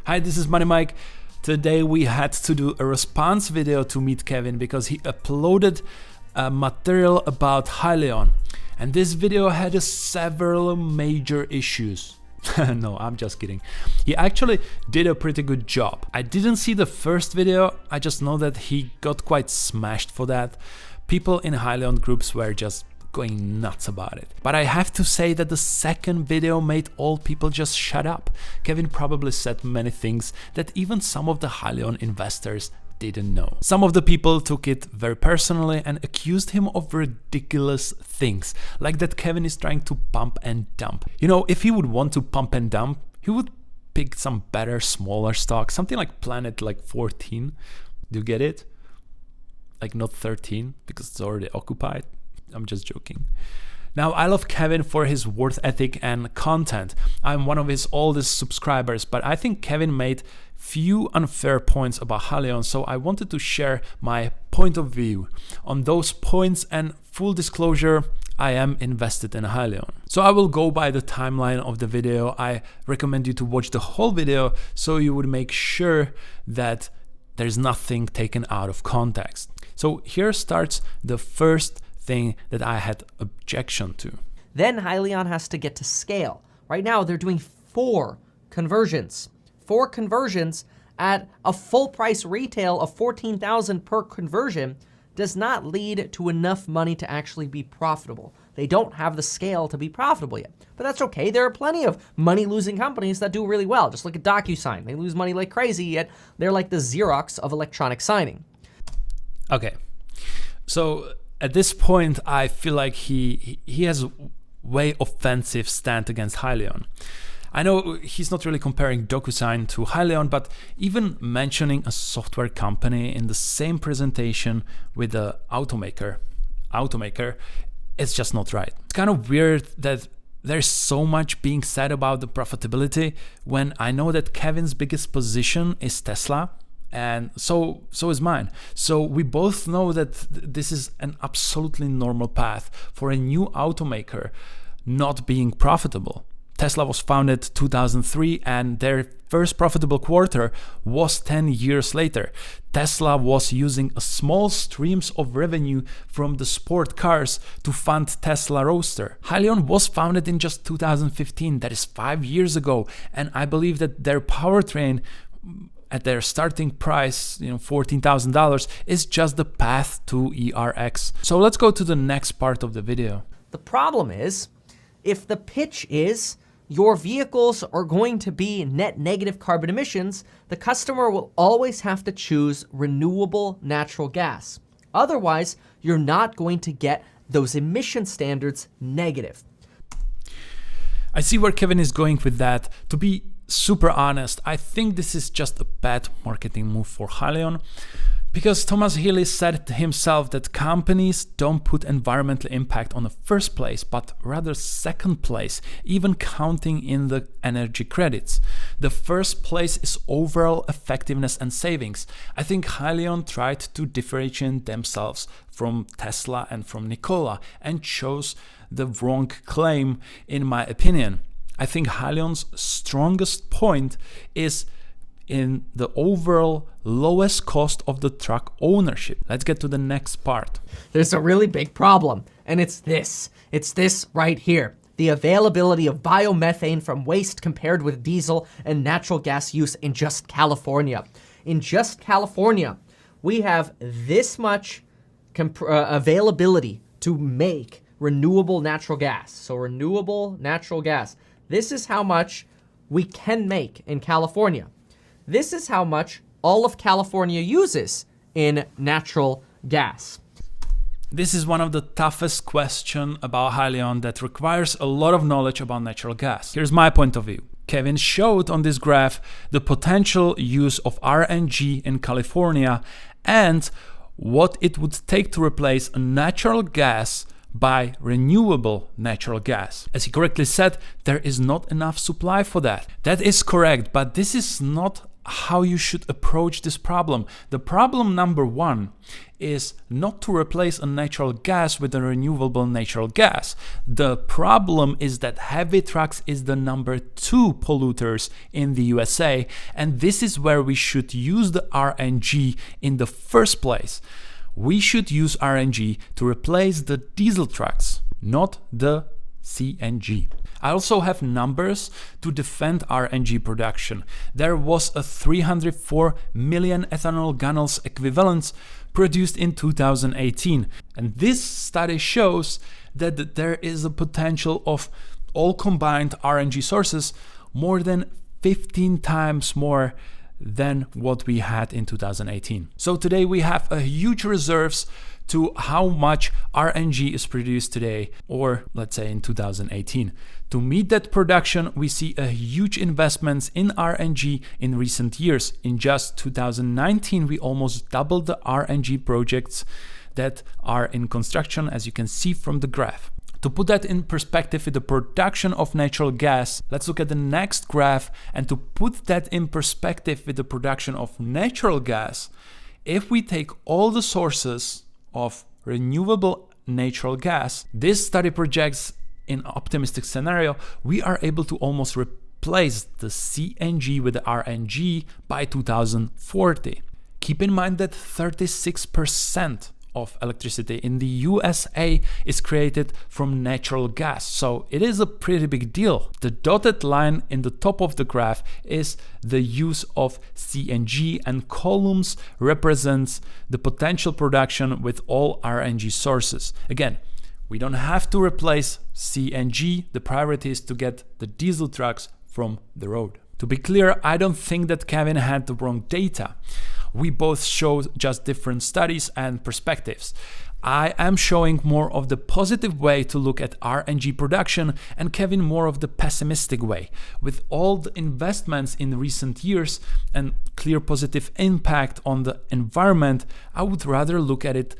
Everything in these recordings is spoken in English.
Hi, this is Money Mike. Today we had to do a response video to Meet Kevin because he uploaded material about Hyliion. And this video had several major issues. No, I'm just kidding. He actually did a pretty good job. I didn't see the first video, I just know that he got quite smashed for that. People in Hyliion groups were just going nuts about it. But I have to say that the second video made all people just shut up. Kevin probably said many things that even some of the Hyliion investors didn't know. Some of the people took it very personally and accused him of ridiculous things, like that Kevin is trying to pump and dump. You know, if he would want to pump and dump, he would pick some better, smaller stock, something like Planet like 14. Do you get it? Like not 13, because it's already occupied. I'm just joking. Now, I love Kevin for his work ethic and content. I'm one of his oldest subscribers, but I think Kevin made few unfair points about Hyliion, so I wanted to share my point of view on those points, and full disclosure, I am invested in Hyliion. So I will go by the timeline of the video. I recommend you to watch the whole video so you would make sure that there's nothing taken out of context. So here starts the first thing that I had objection to. Then Hyliion has to get to scale. Right now they're doing 4 conversions. 4 conversions at a full price retail of $14,000 per conversion does not lead to enough money to actually be profitable. They don't have the scale to be profitable yet. But that's okay. There are plenty of money-losing companies that do really well. Just look at DocuSign. They lose money like crazy, yet they're like the Xerox of electronic signing. Okay, so at this point, I feel like he has a way offensive stand against Hyliion. I know he's not really comparing DocuSign to Hyliion, but even mentioning a software company in the same presentation with the automaker, it's just not right. It's kind of weird that there's so much being said about the profitability when I know that Kevin's biggest position is Tesla. And so is mine. So we both know that this is an absolutely normal path for a new automaker not being profitable. Tesla was founded 2003 and their first profitable quarter was 10 years later. Tesla was using a small streams of revenue from the sport cars to fund Tesla Roadster. Hyliion was founded in just 2015, that is 5 years ago, and I believe that their powertrain at their starting price, $14,000, is just the path to ERX. So let's go to the next part of the video. The problem is, if the pitch is your vehicles are going to be net negative carbon emissions, the customer will always have to choose renewable natural gas. Otherwise, you're not going to get those emission standards negative. I see where Kevin is going with that. To be super honest, I think this is just a bad marketing move for Hyliion, because Thomas Healy said himself that companies don't put environmental impact on the first place, but rather second place, even counting in the energy credits. The first place is overall effectiveness and savings. I think Hyliion tried to differentiate themselves from Tesla and from Nikola and chose the wrong claim, in my opinion. I think Hyliion's strongest point is in the overall lowest cost of the truck ownership. Let's get to the next part. There's a really big problem, and it's this. It's this right here. The availability of biomethane from waste compared with diesel and natural gas use in just California. In just California, we have this much availability to make renewable natural gas. So renewable natural gas. This is how much we can make in California. This is how much all of California uses in natural gas. This is one of the toughest questions about Hyliion that requires a lot of knowledge about natural gas. Here's my point of view. Kevin showed on this graph the potential use of RNG in California and what it would take to replace a natural gas by renewable natural gas. As he correctly said, there is not enough supply for that. That is correct, but this is not how you should approach this problem. The problem number one is not to replace a natural gas with a renewable natural gas. The problem is that heavy trucks is the number 2 polluters in the USA, and this is where we should use the RNG in the first place. We should use RNG to replace the diesel trucks, not the CNG. I also have numbers to defend RNG production. There was a 304 million ethanol gallons equivalents produced in 2018. And this study shows that there is a potential of all combined RNG sources more than 15 times more than what we had in 2018. So today we have a huge reserves to how much RNG is produced today, or let's say in 2018. To meet that production, we see a huge investments in RNG in recent years. In just 2019, we almost doubled the RNG projects that are in construction, as you can see from the graph. To put that in perspective with the production of natural gas, let's look at the next graph. And to put that in perspective with the production of natural gas, if we take all the sources of renewable natural gas, this study projects in an optimistic scenario, we are able to almost replace the CNG with the RNG by 2040. Keep in mind that 36% of electricity in the USA is created from natural gas, so it is a pretty big deal. The dotted line in the top of the graph is the use of CNG, and columns represents the potential production with all RNG sources. Again, we don't have to replace CNG. The priority is to get the diesel trucks from the road. To be clear, I don't think that Kevin had the wrong data. We both show just different studies and perspectives. I am showing more of the positive way to look at RNG production, and Kevin more of the pessimistic way. With all the investments in recent years and clear positive impact on the environment, I would rather look at it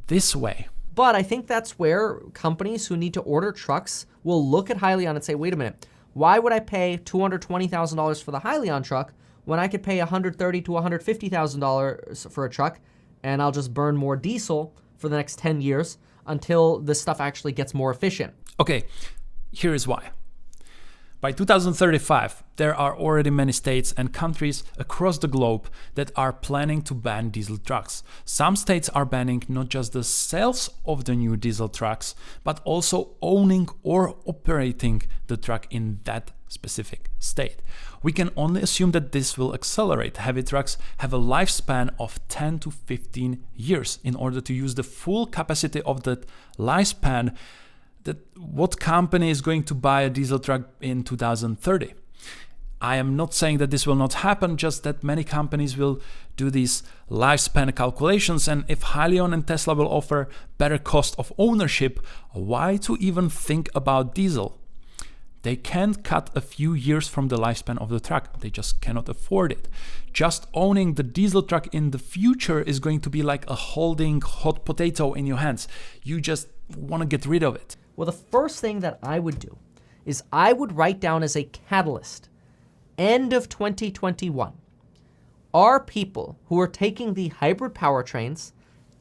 this way. But I think that's where companies who need to order trucks will look at Hyliion and say, wait a minute, why would I pay $220,000 for the Hyliion truck when I could pay $130,000 to $150,000 for a truck, and I'll just burn more diesel for the next 10 years until this stuff actually gets more efficient? Okay, here is why. By 2035, there are already many states and countries across the globe that are planning to ban diesel trucks. Some states are banning not just the sales of the new diesel trucks, but also owning or operating the truck in that specific state. We can only assume that this will accelerate. Heavy trucks have a lifespan of 10 to 15 years. In order to use the full capacity of that lifespan, that what company is going to buy a diesel truck in 2030? I am not saying that this will not happen, just that many companies will do these lifespan calculations, and if Hyliion and Tesla will offer better cost of ownership, why to even think about diesel? They can't cut a few years from the lifespan of the truck. They just cannot afford it. Just owning the diesel truck in the future is going to be like a holding hot potato in your hands. You just want to get rid of it. Well, the first thing that I would do is I would write down as a catalyst, end of 2021, are people who are taking the hybrid powertrains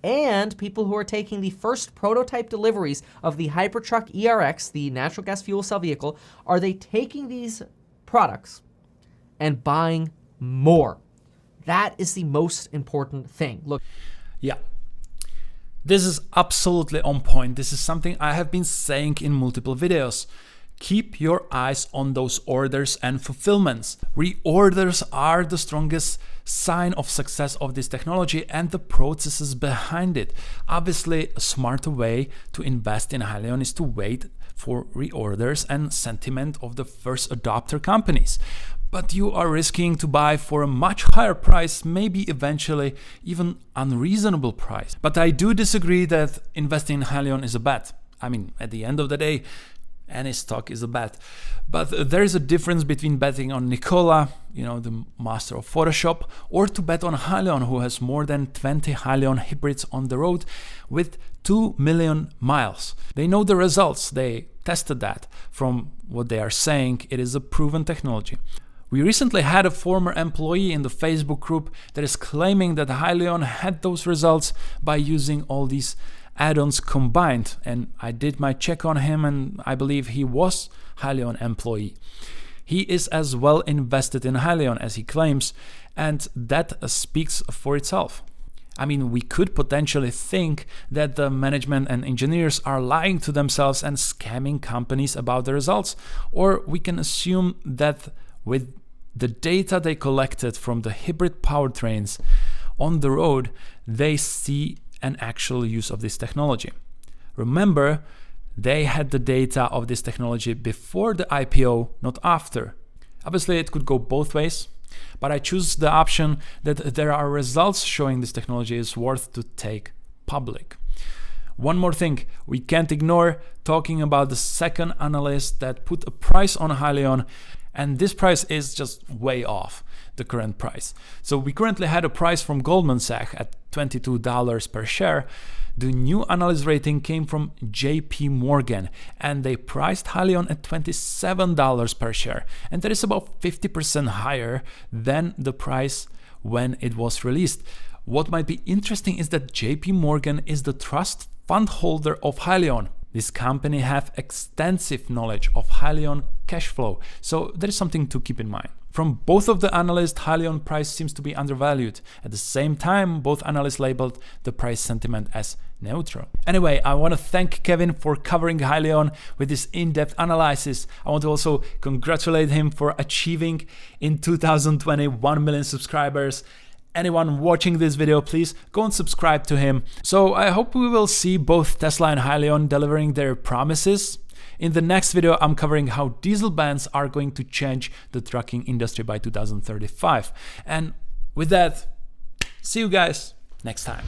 and people who are taking the first prototype deliveries of the Hypertruck ERX, the natural gas fuel cell vehicle, are they taking these products and buying more? That is the most important thing. Look. Yeah. This is absolutely on point. This is something I have been saying in multiple videos. Keep your eyes on those orders and fulfillments. Reorders are the strongest sign of success of this technology and the processes behind it. Obviously, a smarter way to invest in Hyliion is to wait for reorders and sentiment of the first adopter companies. But you are risking to buy for a much higher price, maybe eventually even unreasonable price. But I do disagree that investing in Hyliion is a bet. I mean, at the end of the day, any stock is a bet. But there is a difference between betting on Nikola, the master of Photoshop, or to bet on Hyliion, who has more than 20 Hyliion hybrids on the road with 2 million miles. They know the results. They tested that. From what they are saying, it is a proven technology. We recently had a former employee in the Facebook group that is claiming that Hyliion had those results by using all these add-ons combined, and I did my check on him and I believe he was Hyliion employee. He is as well invested in Hyliion as he claims, and that speaks for itself. I mean, we could potentially think that the management and engineers are lying to themselves and scamming companies about the results, or we can assume that with the data they collected from the hybrid powertrains on the road, they see an actual use of this technology. Remember, they had the data of this technology before the IPO, not after. Obviously, it could go both ways, but I choose the option that there are results showing this technology is worth to take public. One more thing, we can't ignore talking about the second analyst that put a price on Hyliion, and this price is just way off the current price. So we currently had a price from Goldman Sachs at $22 per share. The new analyst rating came from JP Morgan, and they priced Hyliion at $27 per share, and that is about 50% higher than the price when it was released. What might be interesting is that JP Morgan is the trust fund holder of Hyliion. This company have extensive knowledge of Hyliion cash flow, so there is something to keep in mind. From both of the analysts, Hyliion price seems to be undervalued. At the same time, both analysts labeled the price sentiment as neutral. Anyway, I want to thank Kevin for covering Hyliion with this in-depth analysis. I want to also congratulate him for achieving in 2020 1 million subscribers. Anyone watching this video, please go and subscribe to him. So I hope we will see both Tesla and Hyliion delivering their promises. In the next video, I'm covering how diesel bans are going to change the trucking industry by 2035. And with that, see you guys next time.